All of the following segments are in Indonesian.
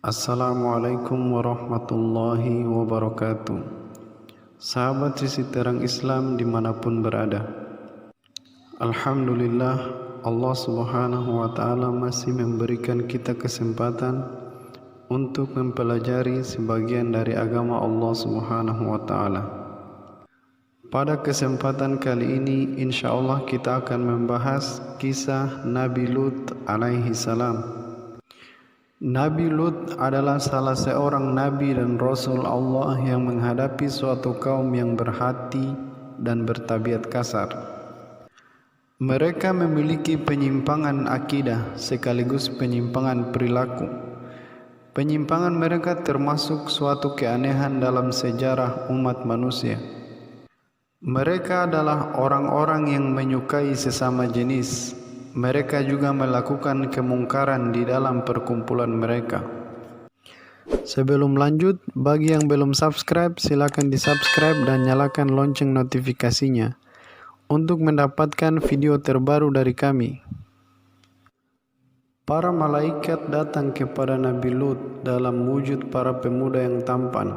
Assalamualaikum warahmatullahi wabarakatuh. Sahabat sisi terang Islam dimanapun berada, Alhamdulillah, Allah subhanahu wa ta'ala masih memberikan kita kesempatan untuk mempelajari sebagian dari agama Allah subhanahu wa ta'ala. Pada kesempatan kali ini insyaallah kita akan membahas kisah Nabi Lut alaihi salam. Nabi Lut adalah salah seorang nabi dan rasul Allah yang menghadapi suatu kaum yang berhati dan bertabiat kasar. Mereka memiliki penyimpangan akidah sekaligus penyimpangan perilaku. Penyimpangan mereka termasuk suatu keanehan dalam sejarah umat manusia. Mereka adalah orang-orang yang menyukai sesama jenis. Mereka juga melakukan kemungkaran di dalam perkumpulan mereka. Sebelum lanjut, bagi yang belum subscribe, silakan di-subscribe dan nyalakan lonceng notifikasinya untuk mendapatkan video terbaru dari kami. Para malaikat datang kepada Nabi Lut dalam wujud para pemuda yang tampan.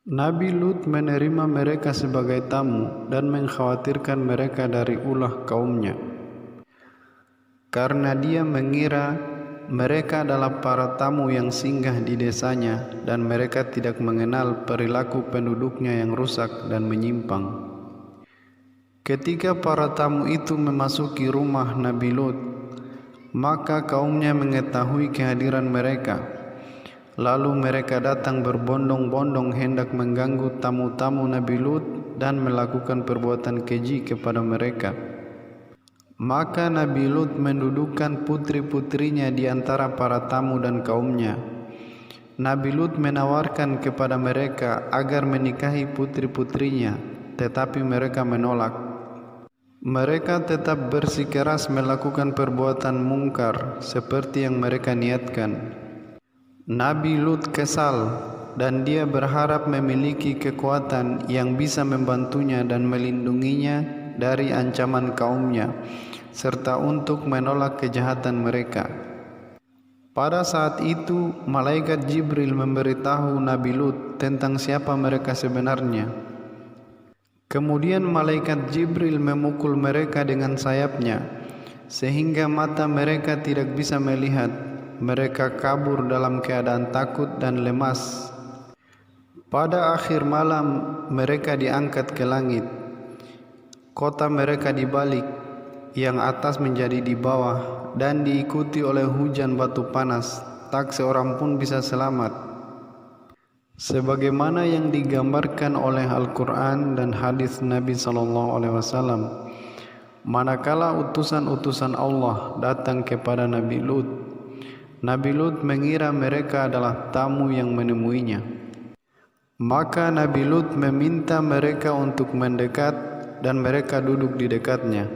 Nabi Lut menerima mereka sebagai tamu dan mengkhawatirkan mereka dari ulah kaumnya, karena dia mengira mereka adalah para tamu yang singgah di desanya dan mereka tidak mengenal perilaku penduduknya yang rusak dan menyimpang. Ketika para tamu itu memasuki rumah Nabi Lut, maka kaumnya mengetahui kehadiran mereka. Lalu mereka datang berbondong-bondong hendak mengganggu tamu-tamu Nabi Lut dan melakukan perbuatan keji kepada mereka. Maka Nabi Lut mendudukkan putri-putrinya di antara para tamu dan kaumnya. Nabi Lut menawarkan kepada mereka agar menikahi putri-putrinya, tetapi mereka menolak. Mereka tetap bersikeras melakukan perbuatan mungkar seperti yang mereka niatkan. Nabi Lut kesal dan dia berharap memiliki kekuatan yang bisa membantunya dan melindunginya dari ancaman kaumnya, serta untuk menolak kejahatan mereka. Pada saat itu, malaikat Jibril memberitahu Nabi Lut tentang siapa mereka sebenarnya. Kemudian malaikat Jibril memukul mereka dengan sayapnya, sehingga mata mereka tidak bisa melihat. Mereka kabur dalam keadaan takut dan lemas. Pada akhir malam, mereka diangkat ke langit. Kota mereka dibalik, yang atas menjadi di bawah, dan diikuti oleh hujan batu panas. Tak seorang pun bisa selamat, sebagaimana yang digambarkan oleh Al-Quran dan hadis Nabi SAW. Manakala utusan-utusan Allah datang kepada Nabi Lut, Nabi Lut mengira mereka adalah tamu yang menemuinya. Maka Nabi Lut meminta mereka untuk mendekat dan mereka duduk di dekatnya.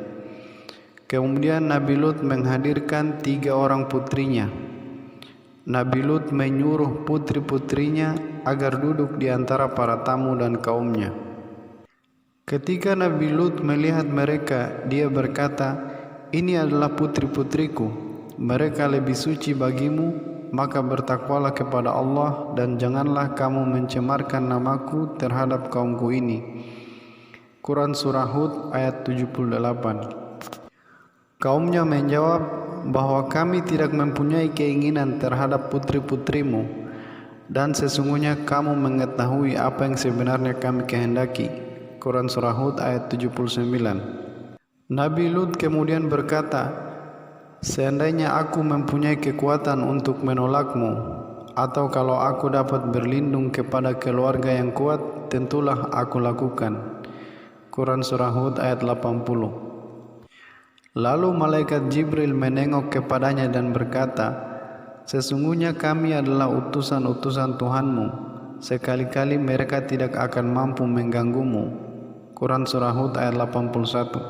Kemudian Nabi Lut menghadirkan 3 orang putrinya. Nabi Lut menyuruh putri-putrinya agar duduk di antara para tamu dan kaumnya. Ketika Nabi Lut melihat mereka, dia berkata, "Ini adalah putri-putriku. Mereka lebih suci bagimu, maka bertakwalah kepada Allah dan janganlah kamu mencemarkan namaku terhadap kaumku ini." Quran Surah Hud ayat 78. Kaumnya menjawab bahwa kami tidak mempunyai keinginan terhadap putri-putrimu, dan sesungguhnya kamu mengetahui apa yang sebenarnya kami kehendaki. Quran Surah Hud ayat 79. Nabi Lut kemudian berkata, "Seandainya aku mempunyai kekuatan untuk menolakmu, atau kalau aku dapat berlindung kepada keluarga yang kuat, tentulah aku lakukan." Quran Surah Hud ayat 80. Lalu malaikat Jibril menengok kepadanya dan berkata, "Sesungguhnya kami adalah utusan-utusan Tuhanmu. Sekali-kali mereka tidak akan mampu mengganggumu." Quran Surah Hud ayat 81.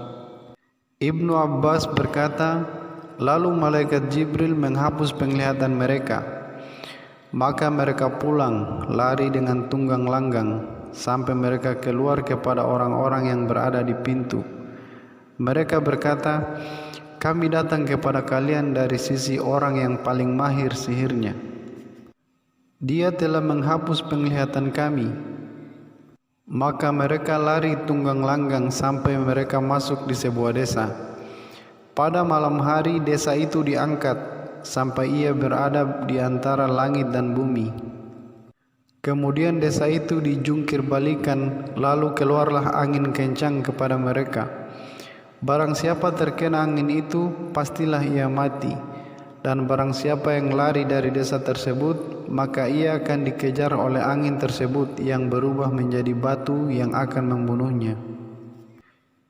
Ibnu Abbas berkata, lalu malaikat Jibril menghapus penglihatan mereka. Maka mereka pulang, lari dengan tunggang langgang, sampai mereka keluar kepada orang-orang yang berada di pintu. Mereka berkata, "Kami datang kepada kalian dari sisi orang yang paling mahir sihirnya. Dia telah menghapus penglihatan kami. Maka mereka lari tunggang langgang sampai mereka masuk di sebuah desa. Pada malam hari desa itu diangkat sampai ia berada di antara langit dan bumi. Kemudian desa itu dijungkir balikan, lalu keluarlah angin kencang kepada mereka. Barang siapa terkena angin itu, pastilah ia mati. Dan barang siapa yang lari dari desa tersebut, maka ia akan dikejar oleh angin tersebut yang berubah menjadi batu yang akan membunuhnya.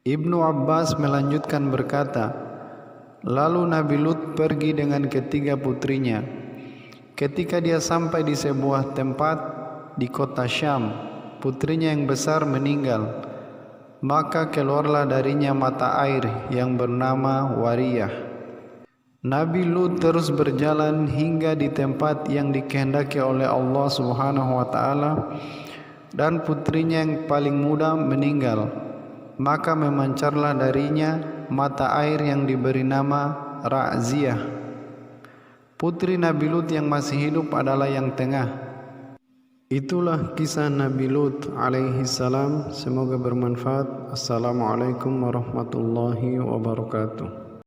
Ibnu Abbas melanjutkan berkata, lalu Nabi Lut pergi dengan ketiga putrinya. Ketika dia sampai di sebuah tempat di kota Syam, putrinya yang besar meninggal. Maka keluarlah darinya mata air yang bernama Wariyah. Nabi Lut terus berjalan hingga di tempat yang dikehendaki oleh Allah Subhanahu wa taala, dan putrinya yang paling muda meninggal. Maka memancarlah darinya mata air yang diberi nama Ra'ziyah. Putri Nabi Lut yang masih hidup adalah yang tengah. Itulah kisah Nabi Lut alaihi salam. Semoga bermanfaat. Assalamualaikum warahmatullahi wabarakatuh.